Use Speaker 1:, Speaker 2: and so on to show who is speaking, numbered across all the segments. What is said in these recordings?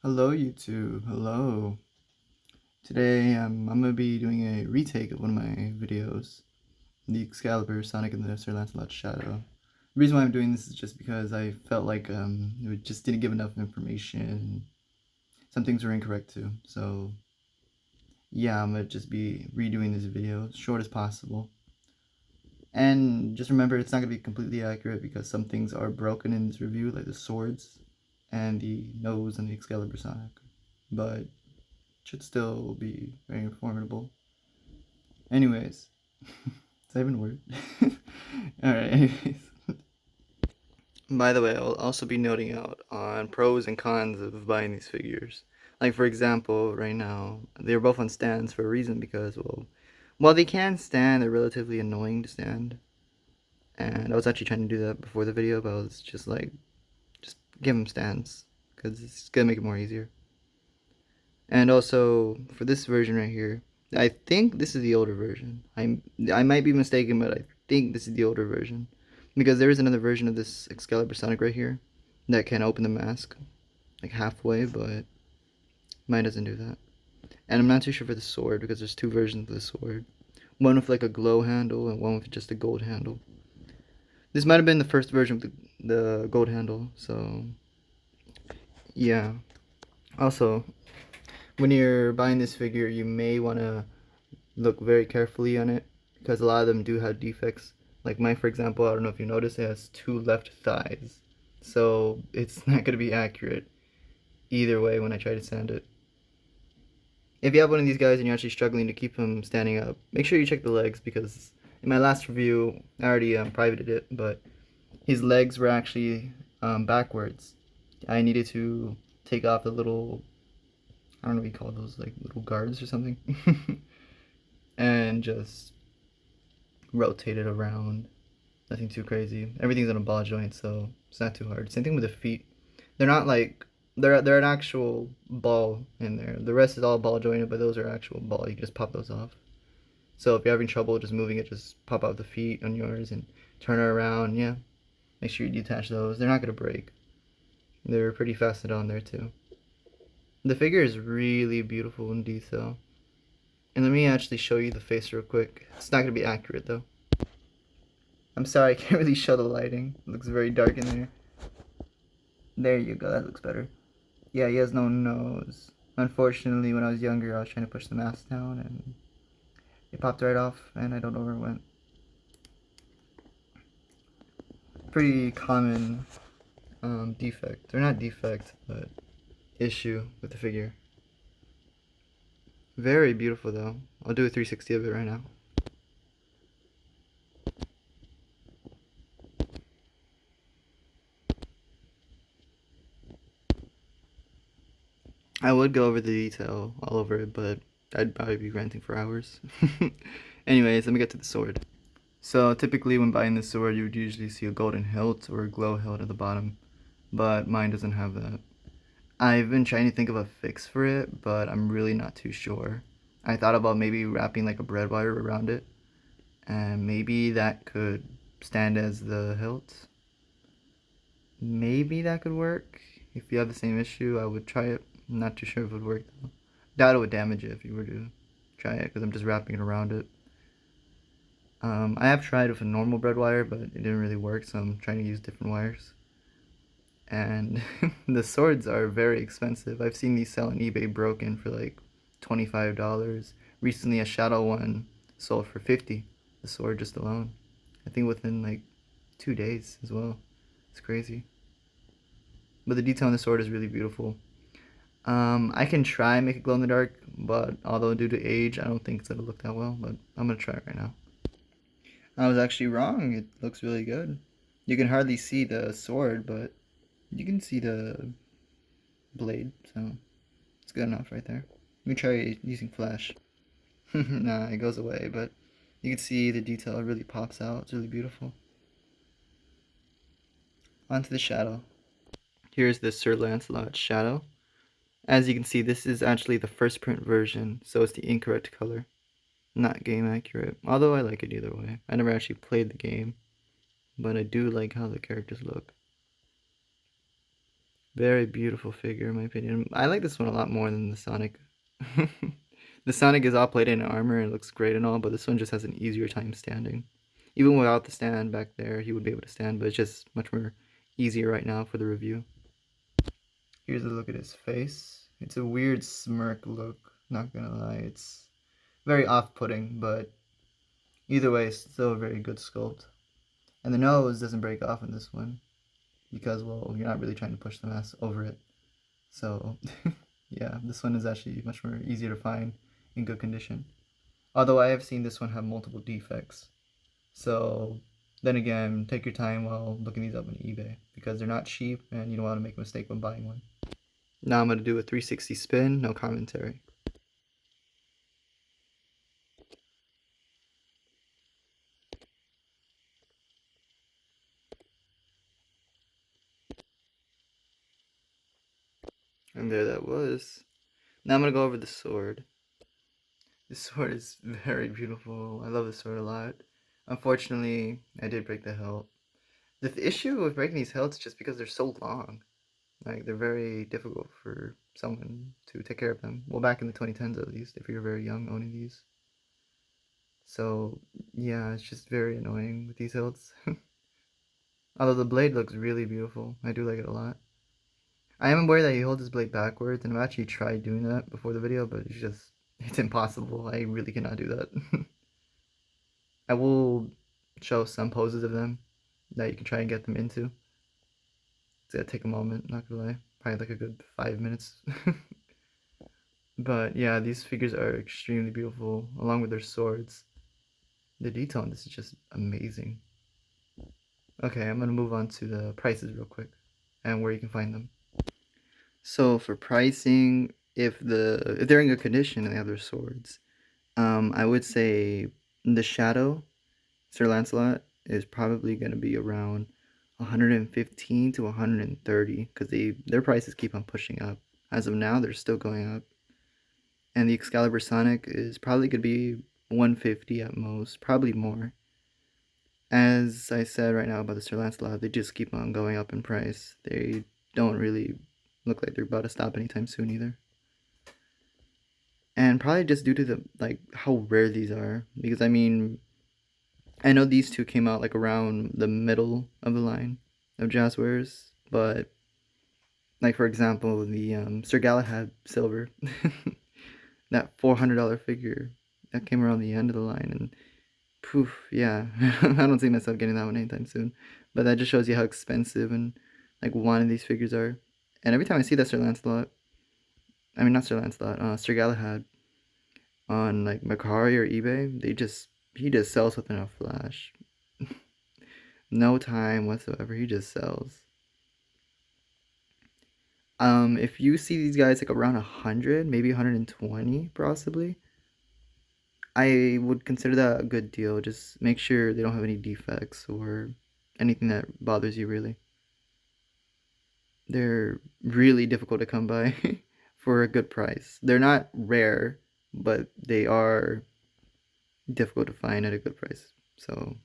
Speaker 1: Hello YouTube, hello. Today I'm going to be doing a retake of one of my videos, the Excalibur, Sonic and the Sir Lancelot Shadow. The reason why I'm doing this is just because I felt like it just didn't give enough information. Some things were incorrect too, so yeah, I'm going to just be redoing this video as short as possible. And just remember, it's not going to be completely accurate because some things are broken in this review, like the swords and the nose and the Excalibur Sonic. But should still be very informative. Anyways, is that even a word? Alright, anyways. By the way, I'll also be noting out on pros and cons of buying these figures. Like, for example, right now, they're both on stands for a reason because, well, while they can stand, they're relatively annoying to stand. And I was actually trying to do that before the video, but I was just like, just give them stands because it's gonna make it more easier. And also, for this version right here, I think this is the older version. I might be mistaken, but I think this is the older version. Because there is another version of this Excalibur Sonic right here that can open the mask, like halfway, but mine doesn't do that. And I'm not too sure for the sword, because there's two versions of the sword. One with like a glow handle, and one with just a gold handle. This might have been the first version with the gold handle, so yeah. Also, when you're buying this figure, you may want to look very carefully on it because a lot of them do have defects. Like mine, for example, I don't know if you noticed, it has two left thighs. So it's not going to be accurate either way when I try to stand it. If you have one of these guys and you're actually struggling to keep him standing up, make sure you check the legs because in my last review, I already privated it, but his legs were actually backwards. I needed to take off the little, I don't know what you call those, like little guards or something, and just rotate it around. Nothing too crazy. Everything's on a ball joint, so it's not too hard. Same thing with the feet. They're not like they're an actual ball in there. The rest is all ball jointed, but those are actual ball. You can just pop those off. So if you're having trouble just moving it, just pop out the feet on yours and turn it around. Yeah, make sure you detach those. They're not gonna break. They're pretty faceted on there too. The figure is really beautiful in detail. And let me actually show you the face real quick. It's not gonna be accurate though. I'm sorry, I can't really show the lighting. It looks very dark in there. There you go, that looks better. Yeah, he has no nose. Unfortunately, when I was younger, I was trying to push the mask down and it popped right off, and I don't know where it went. Pretty common defect. Or not defect, but issue with the figure. Very beautiful though. I'll do a 360 of it right now. I would go over the detail all over it, but I'd probably be ranting for hours. Anyways, let me get to the sword. So typically when buying this sword, you would usually see a golden hilt or a glow hilt at the bottom, but mine doesn't have that. I've been trying to think of a fix for it, but I'm really not too sure. I thought about maybe wrapping like a bread wire around it, and maybe that could stand as the hilt. Maybe that could work. If you have the same issue, I would try it. I'm not too sure if it would work though. Doubt it would damage it if you were to try it, because I'm just wrapping it around it. I have tried with a normal bread wire, but it didn't really work, so I'm trying to use different wires. And the swords are very expensive. I've seen these sell on eBay broken for like $25. Recently, a shadow one sold for $50. The sword just alone. I think within like 2 days as well. It's crazy. But the detail on the sword is really beautiful. I can try and make it glow in the dark, but although due to age, I don't think it's gonna look that well. But I'm gonna try it right now. I was actually wrong. It looks really good. You can hardly see the sword, but you can see the blade, so it's good enough right there. Let me try using flash. Nah, it goes away, but you can see the detail really pops out. It's really beautiful. Onto the shadow. Here's the Sir Lancelot shadow. As you can see, this is actually the first print version, so it's the incorrect color. Not game accurate, although I like it either way. I never actually played the game, but I do like how the characters look. Very beautiful figure, in my opinion. I like this one a lot more than the Sonic. The Sonic is all plated in armor and looks great and all, but this one just has an easier time standing. Even without the stand back there, he would be able to stand, but it's just much more easier right now for the review. Here's a look at his face. It's a weird smirk look, not gonna lie. It's very off-putting, but either way, it's still a very good sculpt. And the nose doesn't break off in this one because, well, you're not really trying to push the mask over it. So, yeah, this one is actually much more easier to find in good condition. Although I have seen this one have multiple defects. So, then again, take your time while looking these up on eBay because they're not cheap and you don't want to make a mistake when buying one. Now I'm going to do a 360 spin, no commentary. And there that was. Now I'm going to go over the sword. This sword is very beautiful. I love this sword a lot. Unfortunately, I did break the hilt. The issue with breaking these hilts is just because they're so long. Like, they're very difficult for someone to take care of them. Well, back in the 2010s at least, if you're very young owning these. So, yeah, it's just very annoying with these hilts. Although the blade looks really beautiful. I do like it a lot. I am aware that he holds his blade backwards, and I've actually tried doing that before the video, but it's impossible. I really cannot do that. I will show some poses of them that you can try and get them into. It's gonna take a moment, not gonna lie. Probably like a good 5 minutes. But yeah, these figures are extremely beautiful, along with their swords. The detail on this is just amazing. Okay, I'm gonna move on to the prices real quick and where you can find them. So for pricing, if they're in good condition and they have their swords, I would say the Shadow Sir Lancelot is probably gonna be around 115 to 130 because their prices keep on pushing up. As of now, they're still going up. And the Excalibur Sonic is probably gonna be 150 at most, probably more. As I said right now about the Sir Lancelot, they just keep on going up in price. They don't really look like they're about to stop anytime soon either. And probably just due to the how rare these are. Because I mean, I know these two came out like around the middle of the line of Jazwares, but like for example, the Sir Galahad Silver, that $400 figure that came around the end of the line, and poof, yeah, I don't see myself getting that one anytime soon. But that just shows you how expensive and like wanted these figures are. And every time I see that Sir Lancelot, I mean not Sir Lancelot, Sir Galahad on like Mercari or eBay, he just sells within a flash. No time whatsoever, he just sells. If you see these guys like around 100, maybe 120 possibly, I would consider that a good deal. Just make sure they don't have any defects or anything that bothers you really. They're really difficult to come by for a good price. They're not rare, but they are difficult to find at a good price. So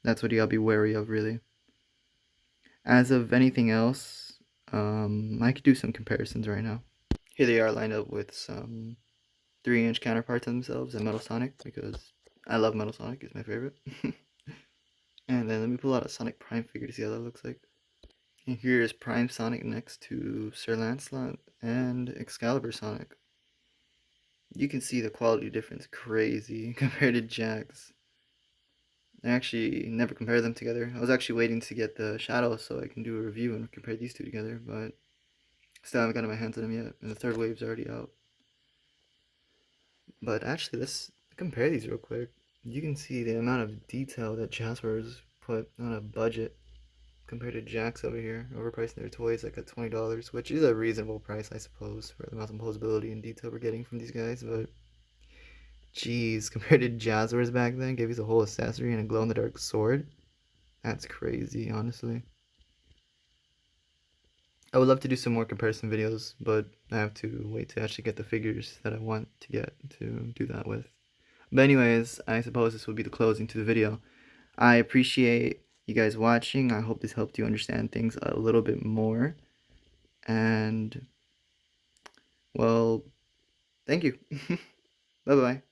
Speaker 1: that's what you gotta be wary of really. As of anything else, I could do some comparisons right now. Here they are lined up with some 3-inch counterparts of themselves and Metal Sonic because I love Metal Sonic, it's my favorite. And then let me pull out a Sonic Prime figure to see how that looks like. And here is Prime Sonic next to Sir Lancelot and Excalibur Sonic. You can see the quality difference crazy compared to Jax. I actually never compared them together. I was actually waiting to get the Shadow so I can do a review and compare these two together, but still haven't gotten my hands on them yet, and the third wave's already out. But actually, let's compare these real quick. You can see the amount of detail that Jazwares put on a budget compared to Jax over here, overpricing their toys like at $20, which is a reasonable price, I suppose, for the amount of composability and detail we're getting from these guys, but jeez, compared to Jazwares back then, gave us a whole accessory and a glow-in-the-dark sword. That's crazy, honestly. I would love to do some more comparison videos, but I have to wait to actually get the figures that I want to get to do that with. But anyways, I suppose this will be the closing to the video. I appreciate you guys watching. I hope this helped you understand things a little bit more. And, well, thank you. Bye bye.